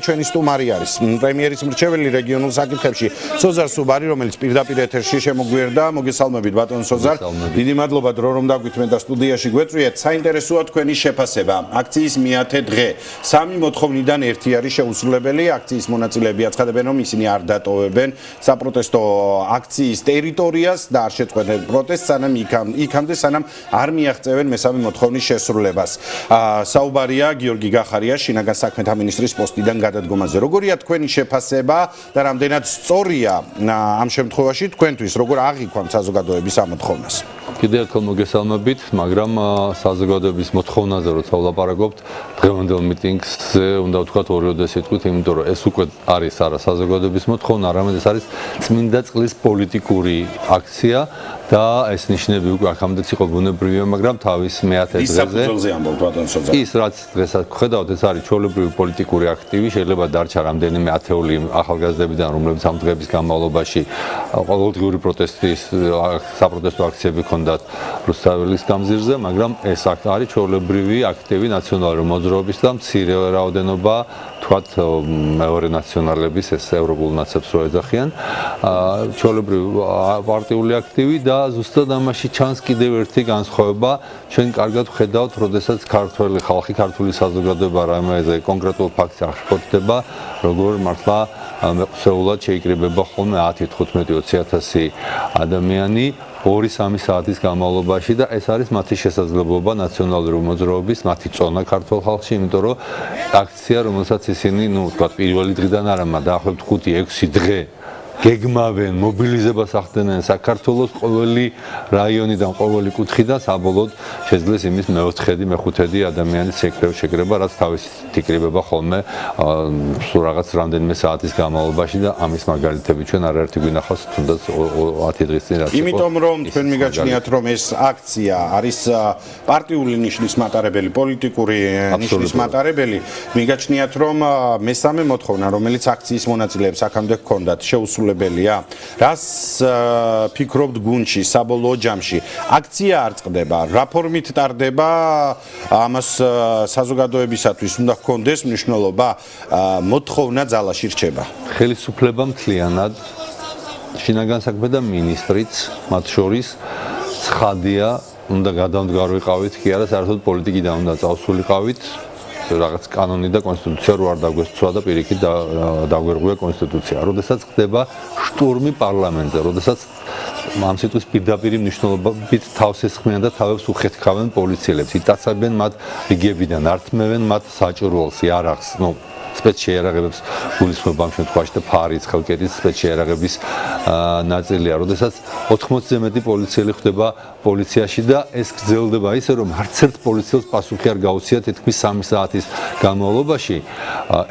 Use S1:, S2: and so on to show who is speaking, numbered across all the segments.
S1: ჩვენი სტუმარი არის პრემიერის მრჩეველი რეგიონულ საკითხებში სოზარ სუბარი, რომელიც პირდაპირ ეთერში შემოგვიერდა. მოგესალმებით ბატონ სოზარ. დიდი მადლობა დრო რომ დაგვითმეთ და სტუდიაში გვეწვიეთ. საინტერესოა თქვენი შეფასება. აქციის მეათე დღე. სამი მოთხოვნიდან ერთი არის შეუსრულებელი. აქციის მონაწილეები აცხადებენ, რომ ისინი არ დატოვებენ საპროტესტო აქციის ტერიტორიას და არ შეწყვეტენ პროტესტს, სანამ იქამდე სანამ არ მიაღწევენ მესამე მოთხოვნის შესრულებას. საუბარია გიორგი გახარია შინაგან საქმეთა მინისტრის პოსტიდან გადადგომაზე. როგორია თქვენი შეფასება და რამდენად სწორია ამ შემთხვევაში თქვენთვის, როგორ აღიქვამთ საზოგადოების ამოთხოვნას?
S2: კიდევ ერთხელ მოგესალმებით, მაგრამ საზოგადოების მოთხოვნაზე როცა ვლაპარაკობთ, დღევანდელ მიტინგზე უნდა ვთქვათ ორიოდე სიტყვით, იმიტომ რომ ეს უკვე არის არა საზოგადოების მოთხოვნა, არამედ ეს არის წმინდა წყლის პოლიტიკური აქცია და ეს ნიშნები უკვე აქამდეც იყო ბუნებრივია, მაგრამ თავის მეათე დღეზე ის რაც დღესაც ხედავთ, ეს არის ჩვეულებრივი პოლიტიკური აქტივი, შეიძლება დარჩა რამდენიმე ათეული ახალგაზრდებიდან, რომლებიც ამ დღეების განმავლობაში ყოველდღიური პროტესტის საპროტესტო აქციები ჰქონდათ რუსთაველის გამზირზე, მაგრამ ეს არის ჩვეულებრივი აქტივი ნაციონალური მოძრაობის და მცირე რაოდენობა თქვათ მეორე ნაციონალების ეს ევროპულ ნაცებს რო ეძახიან ჩვეულებრივი პარტიული აქტივი და ზუსტად ამაში ჩანს კიდევ ერთი განსხვავება ჩვენ კარგად ვხედავთ როდესაც ქართველი ხალხი ქართული საზოგადოება რამეზე კონკრეტულ ფაქტს აღშფოთდება როგორ მართლა მეყსეულად შეიკრიბება ხოლმე 10-15-20,000 ადამიანი 2-3 საათის განმავლობაში და ეს არის მათი შესაძლებლობა ნაციონალური მოძრაობის მათი წონა ქართულ ხალხში, იმიტომ რომ აქცია, რომელსაც ისინი, თქვათ, პირველი დღიდან არა, დაახლოებით 5-6 დღე გეგმავენ, მობილიზებას ახდენენ საქართველოს ყოველი რაიონიდან, ყოველი კუთხიდან, საბოლოოდ შეძლეს იმის მეოთხედი, მეხუთედი ადამიანის შეკრება, რაც თავისით იკრიბება ხოლმე სულ რაღაც რამდენიმე საათის განმავლობაში და ამის მაგალითები ჩვენ არაერთი გვინახავს, თუნდაც 10 დღის წინ რაც იყო.
S1: იმიტომ რომ თქვენ მიგაჩნიათ, რომ ეს აქცია არის პარტიული ნიშნის მატარებელი, პოლიტიკური ნიშნის მატარებელი, მიგაჩნიათ, რომ მესამე მოთხოვნა, რომელიც აქციის მონაწილეებს აქამდე ჰქონდათ, შეუსრულებელია. რას ფიქრობთ გუნდში, საბოლოო ჯამში? აქცია არ წყდება, რა ფორმით ტარდება? ამას საზოგადოებისათვის უნდა ჰქონდეს მნიშვნელობა, მოთხოვნა ძალაში რჩება.
S2: ხელისუფლება მთლიანად, შინაგან საქმეთა მინისტრიც მათ შორის ცხადია, უნდა გადამდგარვიყავით, კი არა, საერთოდ პოლიტიკიდან უნდა წავსულიყავით. რაღაც კანონი და კონსტიტუცია რო არ დაგვესწვა და პირიქით დაგვერღვია კონსტიტუცია. როდესაც ხდება შტურმი პარლამენტზე, როდესაც ამ სიტყვის პირდაპირი მნიშვნელობით თავს ესხმიან და თავებს უხეთქავენ პოლიციელებს, იტაცებენ მათ რიგებიდან, ართმევენ მათ საჭურველს, იარაღს, სპეცშეიარაღებებს გულისხმობა ამ შემთხვევაში და ფარის ხელკეთის სპეცშეიარაღების ნაწილია. როდესაც 80-ზე მეტი პოლიციელი ხდება პოლიციაში და ეს გრძელდება ისე რომ არც ერთ პოლიციელს პასუხი არ გაუწია თითქმის 3 საათის განმავლობაში.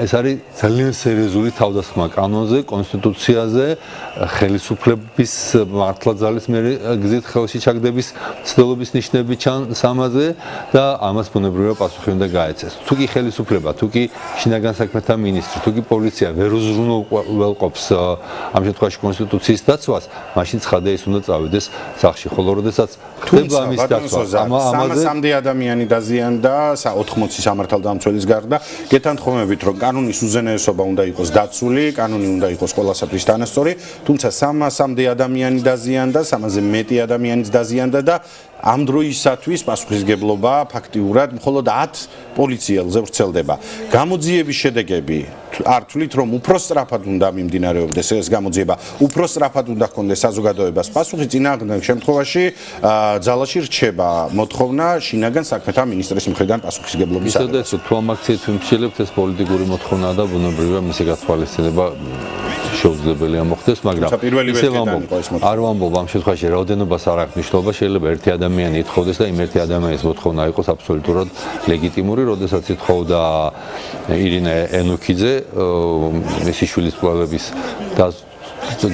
S2: ეს არის ძალიან სერიოზული თავდასხმა კანონზე, კონსტიტუციაზე, ხელისუფლების მართლაძალის გზით ხელში ჩაგდების ცდელობის ნიშნები ჩანს ამაზე და ამას ბუნებრივია პასუხი უნდა გაეცეს. თუ კი ხელისუფლება, თუ კი შინაგან საქმეთა მინისტრი, თუ კი პოლიცია ვერ უზრუნველყოფს ამ შემთხვევაში კონსტიტუციის დაცვას, მაშინ ცხადია ის უნდა წავიდეს სახლში. ხოლო როდესაც ხდება ამის დაცვა, ამაზე
S1: 300 ადამიანი დაზიანდა 80 სამართალდამცველის გარდა. გეთანხმებით, რომ კანონის უზენაესობა უნდა იყოს დაცული, კანონი უნდა იყოს ყველასათვის თანასწორი, თუმცა 300 ადამიანი დაზიანდა, 300-ზე მეტი ადამიანიც დაზიანდა და ამ დროისათვის პასუხისგებლობა ფაქტიურად მხოლოდ 10 პოლიციელზე ვრცელდება. გამოძიების შედეგები არ თვლით, რომ უფრო სწრაფად უნდა მიმდინარეობდეს ეს გამოძიება, უფრო სწრაფად უნდა ჰქონდეს საზოგადოებას პასუხი, წინააღმდეგ შემთხვევაში ძალაში რჩება მოთხოვნა შინაგან საქმეთა მინისტრის მხრიდან პასუხისგებლობის
S2: აღება. თუ ამ აქციით ვიმსჯელებთ, ეს პოლიტიკური მოთხოვნა და ბუნებრივია მისი გათვალისწინება შეუძლებელია მოხდეს, მაგრამ არ ვამბობ ამ შემთხვევაში რაოდენობას არ აქვს მნიშვნელობა, შეიძლება ერთი ადამიანი ითხოვდეს და იმ ერთი ადამიანის მოთხოვნა იყოს აბსოლუტურად ლეგიტიმური, როდესაც ითხოვდა ირინა ენუქიძე მისი შვილის კვლევების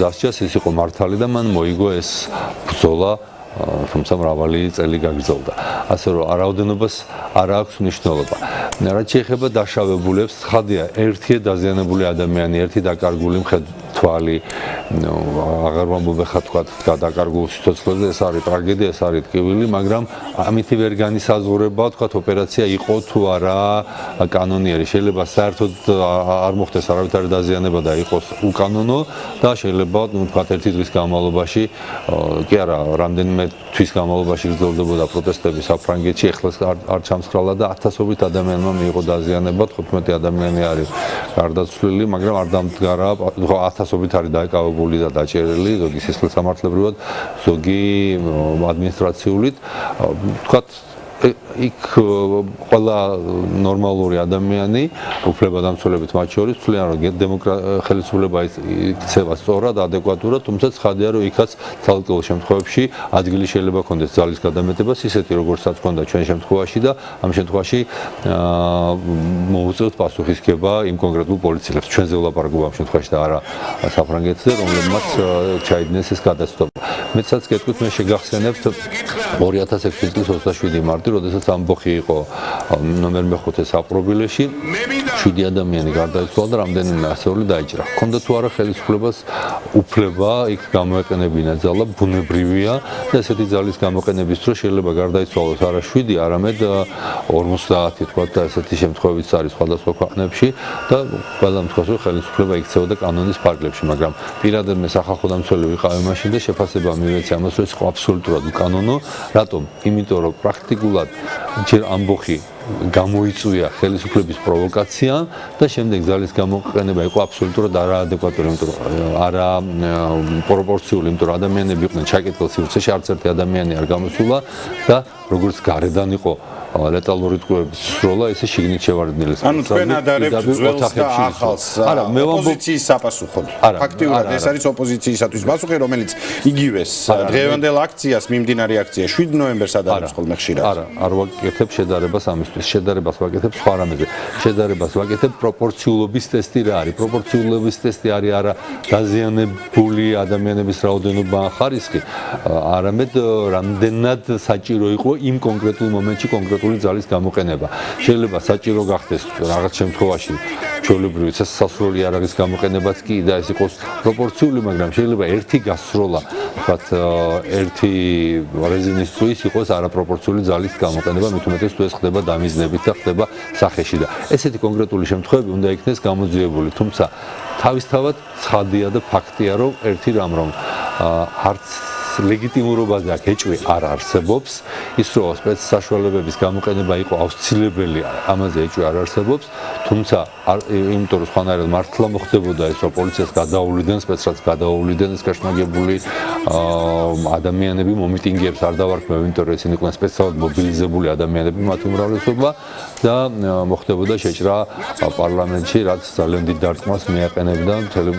S2: დასჯას, ეს იყო მართალი და მან მოიგო ეს ბრძოლა, თუმცა მრავალი წელი გაგრძელდა. ასე რომ რაოდენობას არ აქვს მნიშვნელობა. რაც შეეხება დაშავებულებს, ცხადია, ერთია დაზიანებული ადამიანი, ერთი დაკარგული თვალი აღარ ვამბობ ხა თქვა გადაკარგულ სიცოცხლეზე ეს არის ტრაგედია ეს არის ტკივილი მაგრამ ამითი ვერ განისაზღვრება თქვა ოპერაცია იყო თუ არა კანონიერი შეიძლება საერთოდ არ მოხდეს არავითარი დაზიანება და იყოს უკანონო და შეიძლება თქვა ერთი დღის განმავლობაში კი არა რამდენიმე თვის განმავლობაში გრძელდებოდა პროტესტები საფრანგეთში ეხლა არ ჩამსხრალა და ათასობით ადამიანმა მიიღო დაზიანება 15 ადამიანი არის გარდაცვლილი მაგრამ არ დამდგარა ათასობით არის დაეკავებული და დაჭერილი ზოგი სისხლისამართლებრივად ზოგი ადმინისტრაციულით თქვა იქ ყველა ნორმალური ადამიანი უფლებადამცველებით მათ შორის ცვლიან რომ ხელისუფლება იქცევა სწორად ადეკვატურად თუმცა ცხადია რომ იქაც ცალკეულ შემთხვევებში ადგილი შეიძლება კონდეს ძალის გადამეტებას ისეთი როგორცაც ჰქონდა ჩვენ შემთხვევაში და ამ შემთხვევაში მოუწევთ პასუხისგება იმ კონკრეტულ პოლიციელებს ჩვენზე ვლაპარაკობ ამ შემთხვევაში და არა საფრანგეთზე რომლებმაც ჩაიდგინეს ეს გადაცდომა მეცაც გეტყვით მე შეგახსენებთ 2006 წლის 27 მარტი როდესაც ამბოხი იყო ნომერ მე-5 საპრობილეში 7 ადამიანი გარდაიცვალა და რამდენიმე ასეული დაიჭრა. ჰქონდა თუ არა ხელისუფლებას უფლება იქ გამოეყენებინა ძალა ბუნებრივია და ესეთი ძალის გამოყენების დროს შეიძლება გარდაიცვალოს არა 7, არამედ 50 თქვა და ესეთი შემთხვევებიც არის სხვადასხვა ქვეყნებში და ყველა მხრივ ხელისუფლება იქცეოდა კანონის ფარგლებში, მაგრამ პირადად მე სახალხო დამცველი ვიყავი მაშინ და შეფასება მივეცი ამას რომ ეს იყო აბსოლუტურად უკანონო. რატომ? იმიტომ რომ პრაქტიკულად ჯერ ამბოხი გამოიწვია ხელისუფლების პროვოკაციამ და შემდეგ ძალის გამოყენება იყო აბსოლუტურად არაადეკვატური, იმიტომ რომ არა პროპორციული, იმიტომ რომ ადამიანები იყვნენ ჩაკეტილ სივრცეში, არც ერთი ადამიანი არ გამოსულა და როგორც გარედან იყო ლეტალური ტყვეების სროლა, ესე შიგნით შევარდნილი.
S1: ანუ თქვენ ადარებთ ძველს და ახალს. არა, მე ვამბობ ოპოზიციის საპასუხოდ. ფაქტიურად ეს არის ოპოზიციისათვის პასუხი, რომელიც იგივეს დღევანდელ აქციას მიმდინარე აქცია 7 ნოემბერს ადარებს ხოლმე ხშირად.
S2: არა, არ ვაკეთებ შედარებას ამისთვის. შედარებას ვაკეთებ სხვა რამეზე. შედარებას ვაკეთებ პროპორციულობის ტესტი რა არის? პროპორციულობის ტესტი არის არა დაზიანებული ადამიანების რაოდენობა ან ხარისხი, არამედ რამდენად საჭირო იყო იმ კონკრეტულ მომენტში კონკრეტული ძალის გამოყენება. შეიძლება საჭირო გახდეს რაღაც შემთხვევაში ჩვეულებრივი სასასრული იარაღის გამოყენებაც კი და ეს იყოს პროპორციული, მაგრამ შეიძლება ერთი გასროლა, ვთქვათ, ერთი რეზინის წვის იყოს არაპროპორციული ძალის გამოყენება, მით უმეტეს თუ ეს ხდება დამიზნებით და ხდება სახეში და ესეთი კონკრეტული შემთხვევები უნდა იქნეს გამოძიებული, თუმცა თავისთავად ცხადია და ფაქტია, რომ ერთი რამ რომ არც ლეგიტიმურობაზე აქ ეჭვი არ არსებობს, ის რომ სპეცსაშუალებების გამოყენება იყო აუცილებელი, ამაზე ეჭვი არ არსებობს, თუმცა იმიტომ რომ სხვანაირად მართლა მოხდებოდა ეს რომ პოლიციას გადაუვლიდნენ, სპეცრად გადაუვლიდნენ ეს კაშმაგებული ადამიანები მომიტინგეებს არ დავარქმევ, იმიტომ რომ ისინი იყვნენ სპეციალურად მობილიზებული ადამიანები მათი უმრავლესობა და მოხდებოდა შეჭრა პარლამენტში, რაც ძალიან დიდ დარტყმას მიაყენებდა მთელი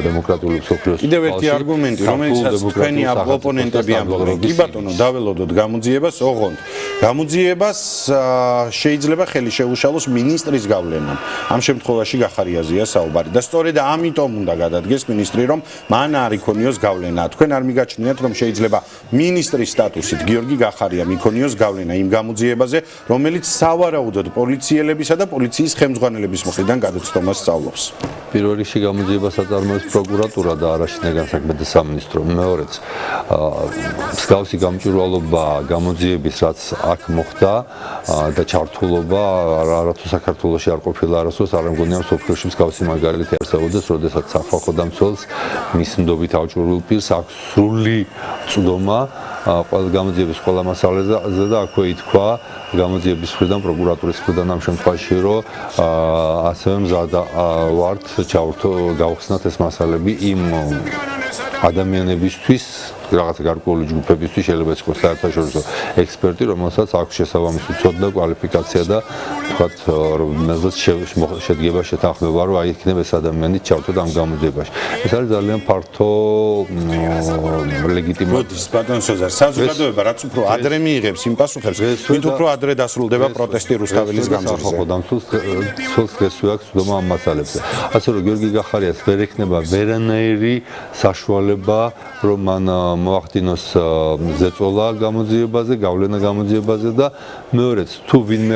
S2: დემოკრატიული მსოფლიოს.
S1: კიდევ ერთი არგუმენტი, რომელსაც თქვენი ოპონენტები ამბობენ, კი ბატონო, დაველოდოთ გამოძიებას, ოღონდ გამოძიებას შეიძლება ხელი შეუშალოს მინისტრის გავლენამ. ამ შემთხვევაში გახარიაზეა საუბარი და სწორედ ამიტომ უნდა გადადგეს მინისტრი, რომ მან არ იქონიოს გავლენა. თქვენ არ მიგაჩნიათ, რომ შეიძლება მინისტრის სტატუსით გიორგი გახარია მიქონიოს გავლენა იმ გამოძიებაზე, რომელიც სავარაუდოდ პოლიციელებისა და პოლიციის ხელმძღვანელების მხრიდან გადაცდომას სწავლობს.
S2: პირველ რიგში გამოძიებას აწარმოებს პროკურატურა და არა შინაგან საქმეთა სამინისტრო. მეორეც მსგავსი გამჭვირვალობა გამოძიების რაც აქ მოხდა და ჩართულობა არათუ საქართველოში არ ყოფილა არასდროს არ მგონია რომ სოფლიოში მსგავსი მაგალითი არსებობდეს, როდესაც სახალხო დამცველს მის ნდობით ავჭურვილ პირს აქვს სრული წვდომა ყველა გამოძიების ყველა მასალაზე და აქვე ითქვა გამოძიების მხრიდან პროკურატურის მხრიდან ამ შემთხვევაში რომ ასევე მზად ვართ გავხსნათ ეს მასალები იმ ადამიანებისთვის რაღაცა გარკვეული ჯგუფებისთვის შეიძლება ეს იყოს საერთაშორისო ექსპერტი, რომელსაც აქვს შესაბამისი ცოდნა, კვალიფიკაცია და ვთქვათ, რომელსაც შედგება შეთანხმება, რომ აი იქნება ეს ადამიანი ჩავთოთ ამ გამოძიებაში. ეს არის ძალიან ფართო ლეგიტიმური.
S1: მოდის ბატონ სოზარ, საზოგადოება რაც უფრო ადრე მიიღებს იმ პასუხებს, ვით უფრო ადრე დასრულდება პროტესტი რუსთაველის გამზირზე.
S2: სახალხო დამცველს დღესვე აქვს ცდომა ამ მასალებზე. ასე რომ გიორგი გახარიას ვერ ექნება ვერანაირი საშუალება, რომ მან მოახდინოს ზეწოლა გამოძიებაზე, გავლენა გამოძიებაზე და მეორეც თუ ვინმე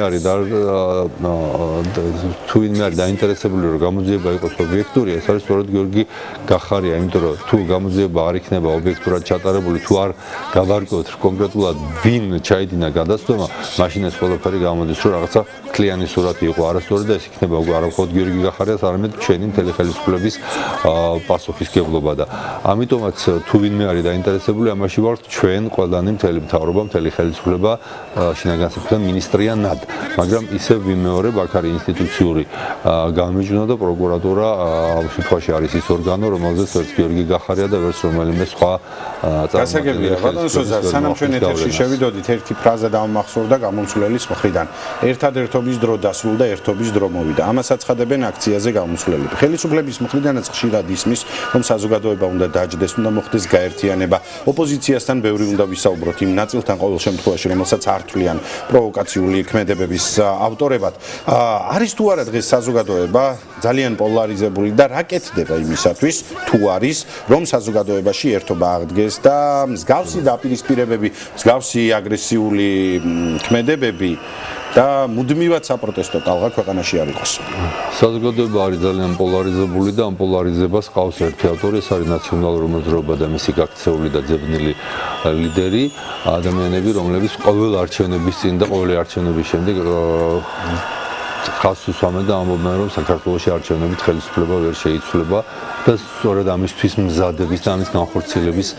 S2: არის დაინტერესებული რომ გამოძიება იყოს ობიექტური, ეს არის სწორედ გიორგი გახარია, იმიტომ რომ თუ გამოძიება არ იქნება ობიექტურად ჩატარებული, თუ არ გავარკვევთ კონკრეტულად ვინ ჩაიდინა გადაცდომა, მაშინ ეს ყველაფერი გამოდის, რომ რაღაცა კლიანი სურათი იყო არასწორი და ეს იქნება უკვე არა მხოლოდ გიორგი გახარიას, არამედ ჩვენი მთელი ხელისუფლების პასუხისმგებლობა და ამიტომაც თუ ვინმე არის დაინტერესებული, ამაში ვართ ჩვენ ყველანი მთელი მთავრობა, მთელი ხელისუფლება, შინაგან საქმეთა მინისტრიანად, მაგრამ ისევ ვიმეორებ, აქ არის ინსტიტუციური გამიჯვნა და პროკურატურა ამ შემთხვევაში არის ის ორგანო, რომელზეც ვერც გიორგი გახარია და ვერც რომელიმე სხვა
S1: გასაგებია, ბატონო სოზარ, სანამ ჩვენ ეთერში შევიდოდით, ერთი ფრაზა დამახსოვრდა გამომცვლელის მხრიდან. ერთადერთობის დრო დასრულდა, ერთობის დრო მოვიდა. ამას აცხადებენ აქციაზე გამომცვლელები. ხელისუფლების მხრიდანაც ხშირად ისმის, რომ საზოგადოება უნდა დაჯდეს, უნდა მოხდეს გაერთიანება. ოპოზიციასთან ბევრი უნდა ვისაუბროთ იმ ნაწილთან ყოველ შემთხვევაში, რომელსაც არ თვლიან პროვოკაციული ქმედებების ავტორებად. არის თუ არა დღეს საზოგადოება ძალიან პოლარიზებული და რა კეთდება იმისათვის, თუ არის, რომ საზოგადოებაში ერთობა აღდგეს და მსგავსი დაპირისპირებები, მსგავსი აგრესიული ქმედებები და მუდმივად საპროტესტო ტალღა ქვეყანაში არ იყოს.
S2: საზოგადოება არის ძალიან პოლარიზებული და ამ პოლარიზებას ყავს ერთი ავტორი, ეს არის ნაციონალური მოძრაობა და მისი გაქცეული და ძებნილი ლიდერი, ადამიანები, რომლებიც ყოველ არჩევნების წინ და ყოველი არჩევნების შემდეგ ხალხს უსვამენ და ამბობენ, რომ საქართველოში არჩევნებით ხელისუფლება ვერ შეიცვლება და სწორედ ამისთვის მზადების და ამის განხორციელების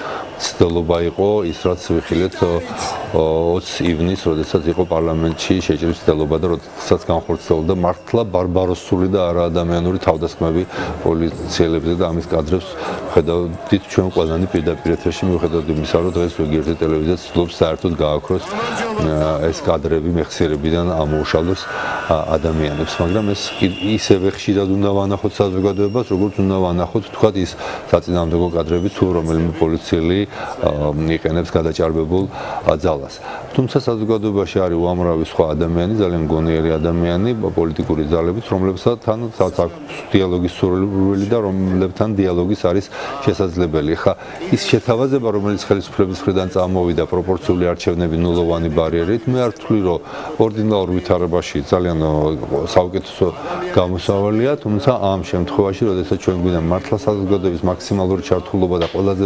S2: ცდელობა იყო ის, რაც ვიხილეთ 20 ივნისს, როდესაც იყო პარლამენტში შეჭრის ცდელობა და როდესაც განხორციელდა მართლა ბარბაროსული და არაადამიანური თავდასხმები პოლიციელებზე და ამის კადრებს ხედავდით ჩვენ ყველანი პირდაპირ ეთერში, მიუხედავად იმისა, რომ დღეს ზოგიერთი ტელევიზია ცდილობს საერთოდ გააქროს ეს კადრები მეხსიერებიდან ამოუშალოს ადამიანებს, მაგრამ ეს ისევე ხშირად უნდა ვანახოთ საზოგადოებას, როგორც უნდა ვანახოთ თქვათ ის საწინააღმდეგო კადრები, თუ რომელიმე პოლიციელი იყენებს გადაჭარბებულ ძალას. თუმცა საზოგადოებაში არის უამრავი სხვა ადამიანი, ძალიან გონიერი ადამიანი, პოლიტიკური ძალებიც, რომლებსაც აქვს დიალოგის სურვილი და რომლებთან დიალოგის არის შესაძლებელი. ხა ის შეთავაზება, რომელიც ხელისუფლების მხრიდან წამოვიდა, პროპორციული არჩევნები, ნულოვანი ბარიერით, მე არ ვთვლი, რომ ორდინალურ ვითარებაში ძალიან საუკეთესო გამოსავალია, თუმცა ამ შემთხვევაში, როდესაც ჩვენ გვინდა მართლა საზოგადოების მაქსიმალური ჩართულობა და ყველაზე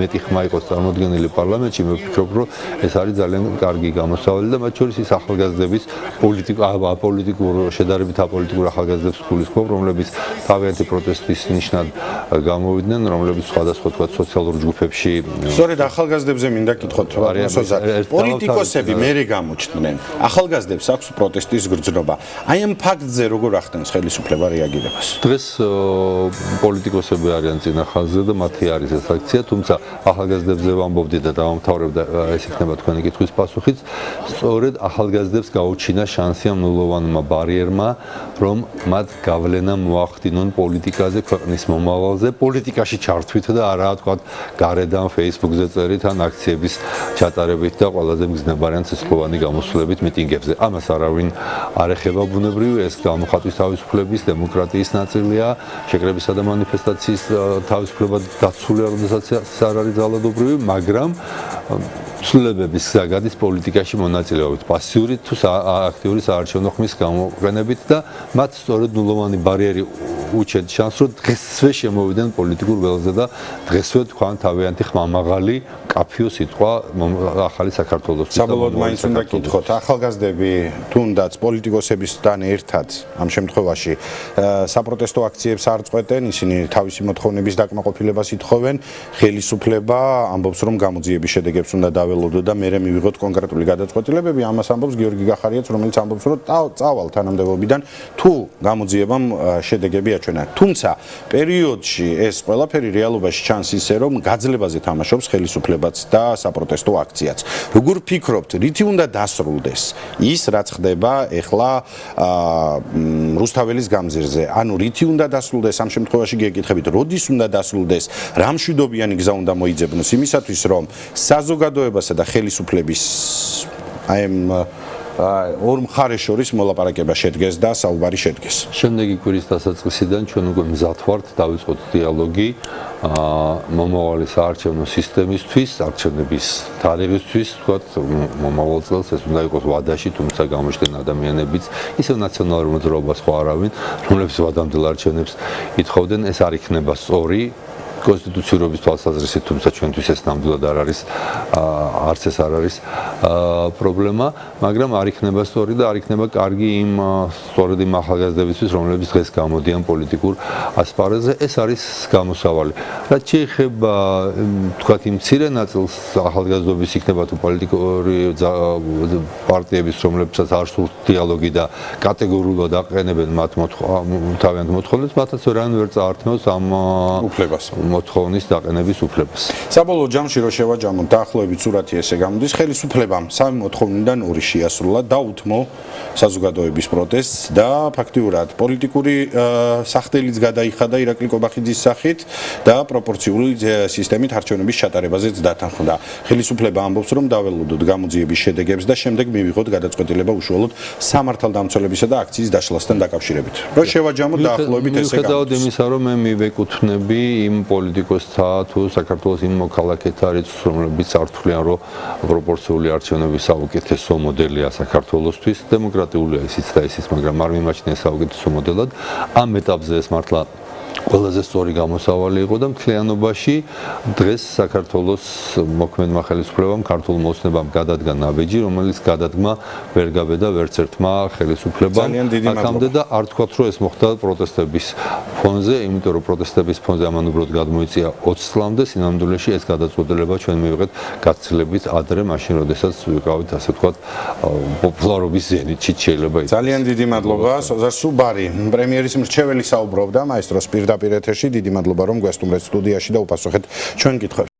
S2: მეტი ხმა იყოს წარმოდგენილი პარლამენტში, მე ვფიქრობ, რომ ეს არის ძალიან კარგი გამოსავალი და მათ შორის ის ახალგაზრდების აპოლიტიკურ შედარებით აპოლიტიკურ ახალგაზრდებს გულისხმობ, რომლებიც თავიანთი პროტესტის ნიშნად გამოვიდნენ, რომლებიც სხვადასხვა სოციალურ ჯგუფებში.
S1: სწორედ ახალგაზრდებზე მინდა კითხოთ, სოზარ. პოლიტიკოსები მერე გამოჩნდნენ. ახალგაზრდებს აქვს პროტესტის გრძნობა. აი ამ ფაქტზე როგორ ახდენს ხელისუფლება რეაგირებას?
S2: დღეს პოლიტიკოსები არიან წინა ხაზზე და მათი არის ეს აქცია, თუმცა ახალგაზრდებზე ვამბობდი და დავამთავრებ და ეს იქნება თქვენი კითხვის პასუხიც. სწორედ ახალგაზრდებს გაუჩინა შანსი ამ ნულოვანმა ბარიერმა, რომ მათ გავლენა მოახდინონ პოლიტიკაზე, ქვეყნის მომავალზე, პოლიტიკაში ჩართვით და არა თქვა გარედან Facebook-ზე წერით ან აქციების ჩატარებით და ყველაზე მგზნებარიან ცეცხლოვანი გამოსვლებით მიტინგებზე. ამას არავინ არ ეხება ბუნებრივი, ეს გამოხატვის თავისუფლების, დემოკრატიის ნაწილია, შეკრებისა და მანიფესტაციის თავისუფლება დაცულია, როდესაც არ არის ძალადობრივი, მაგრამ ცვლილებების გზა გადის პოლიტიკაში მონაწილეობით, პასიური თუ აქტიური საარჩევნო ხმის გამოყენებით და მათ სწორედ ნულოვანი ბარიერი უჩენთ შანსს, რომ დღესვე შემოვიდნენ პოლიტიკურ ველზე და დღესვე თქვენ თავიანთი ხმამაღალი კაფიო სიტყვა ახალი საქართველოს.
S1: საბოლოოდ მაინც უნდა კითხოთ, ახალგაზრდები თუნდაც პოლიტიკოსებისთან ერთად ამ შემთხვევაში საპროტესტო აქციებს არ წყვეტენ, ისინი თავისი მოთხოვნების დაკმაყოფილებას ითხოვენ, ხელისუფლება ამბობს, რომ გამოძიების შედეგებს უნდა დაველოდო და მერე მივიღოთ კონკრეტული გადაწყვეტილებები, ამას ამბობს გიორგი გახარიაც, რომელიც ამბობს, რომ წავალ თანამდებობიდან თუ გამოძიებამ შედეგები აჩვენა. თუმცა პერიოდში ეს ყველაფერი რეალობაში ჩანს ისე, რომ გაძლებაზე თამაშობს ხელისუფლებაც და საპროტესტო აქციაც. როგორ ფიქრობთ, რითი უნდა დასრულდეს ის, რაც ხდება ეხლა რუსთაველის გამზირზე? ანუ რითი უნდა დასრულდეს ამ შემთხვევაში გეკითხებით, როდის უნდა დასრულდეს, რა მშვიდობიანი გზა უნდა მოიძებნოს იმისათვის, რომ საზოგადოებასა და ხელისუფლების აი ამ ორ მხარეს შორის მოლაპარაკება შედგეს და საუბარი შედგეს.
S2: შემდეგი კვირის დასაწყისიდან ჩვენ უკვე მზად ვართ დავიწყოთ დიალოგი მომავალი საარჩევნო სისტემისთვის, არჩევნების თარიღისთვის, თქვათ, მომავალ წელს ეს უნდა იყოს ვადაში, თუმცა გამოჩნდნენ ადამიანებიც, ისევ ნაციონალურ მოძრაობას ხო არავინ, რომლებიც ვადამდელ არჩევნებს ითხოვდნენ, ეს არ იქნება სწორი კონსტიტუციურობის თვალსაზრისით, თუმცა ჩვენთვის ეს ნამდვილად არ არის, არც ეს არ არის პრობლემა, მაგრამ არ იქნება სწორი და არ იქნება კარგი იმ სწორედ იმ ახალგაზრდებისთვის, რომლებიც დღეს გამოდიან პოლიტიკურ ასპარეზზე, ეს არის გამოსავალი. რაც შეეხება, თქვათ, იმ მცირე ნაწილს ახალგაზრდობის იქნება თუ პოლიტიკური პარტიების, რომლებსაც არ სურთ დიალოგი და კატეგორიულად აყენებენ მათ თავიანთ მოთხოვნებს, მათაც ვერანაირ ვერ წაართმევს ამ
S1: უფლებას.
S2: მოთხოვნის დაყენების უფლებას.
S1: საბოლოო ჯამში რო შევაჯამოთ დაახლოებით სურათი ესე გამოდის, ხელისუფლებამ სამი მოთხოვნიდან ორი შეასრულა და უთმო საზოგადოების პროტესტს და ფაქტიურად პოლიტიკური სახდელიც გადაიხადა ირაკლი კობახიძის სახით და პროპორციული სისტემით არჩევნების ჩატარებაზეც დათანხმდა. ხელისუფლება ამბობს, რომ დაველოდოთ გამოძიების შედეგებს და შემდეგ მივიღოთ გადაწყვეტილება უშუალოდ სამართალდამცველებისა და აქციის დაშლასთან დაკავშირებით. რო შევაჯამოთ დაახლოებით ესე გამოდის.
S2: მიუხედავად იმისა, რომ მე მივეკუთვნები იმ პოლიტიკოსთა თუ საქართველოს იმ მოქალაქეთა რიცხვს, რომლებიც ართვლიან, რომ პროპორციული არჩევნების საუკეთესო მოდელია საქართველოსთვის, დემოკრატიულია ისიც და ისიც, მაგრამ არ მიმაჩნია საუკეთესო მოდელად. ამ ეტაპზე ეს მართლა ყველაზე სწორი გამოსავალი იყო და მთლიანობაში დღეს საქართველოს მოქმედმა ხელისუფლებამ ქართულ მოწნებამ გადადგა ნაბიჯი, რომელიც გადადგმა ვერ გაბედა ვერც ერთმა ხელისუფლებამ აქამდე და არ თქვათ, რომ ეს მოხდა პროტესტების ფონზე, იმიტომ რომ პროტესტების ფონზე ამან უბრალოდ გადმოიწია 20 წლამდე, სინამდვილეში ეს გადაწყვეტილება ჩვენ მივიღეთ გაცილებით ადრე, მაშინ როდესაც ვიყავით, ასე ვთქვათ, პოპულარობის ზენიტში შეიძლება იყოს.
S1: ძალიან დიდი მადლობა, სოზარ სუბარი, პრემიერის მრჩეველი საუბრობდა მაესტროს პირდაპირ ეთერში. დიდი მადლობა რომ გვესტუმრეთ სტუდიაში და უპასუხეთ ჩვენ კითხვებს.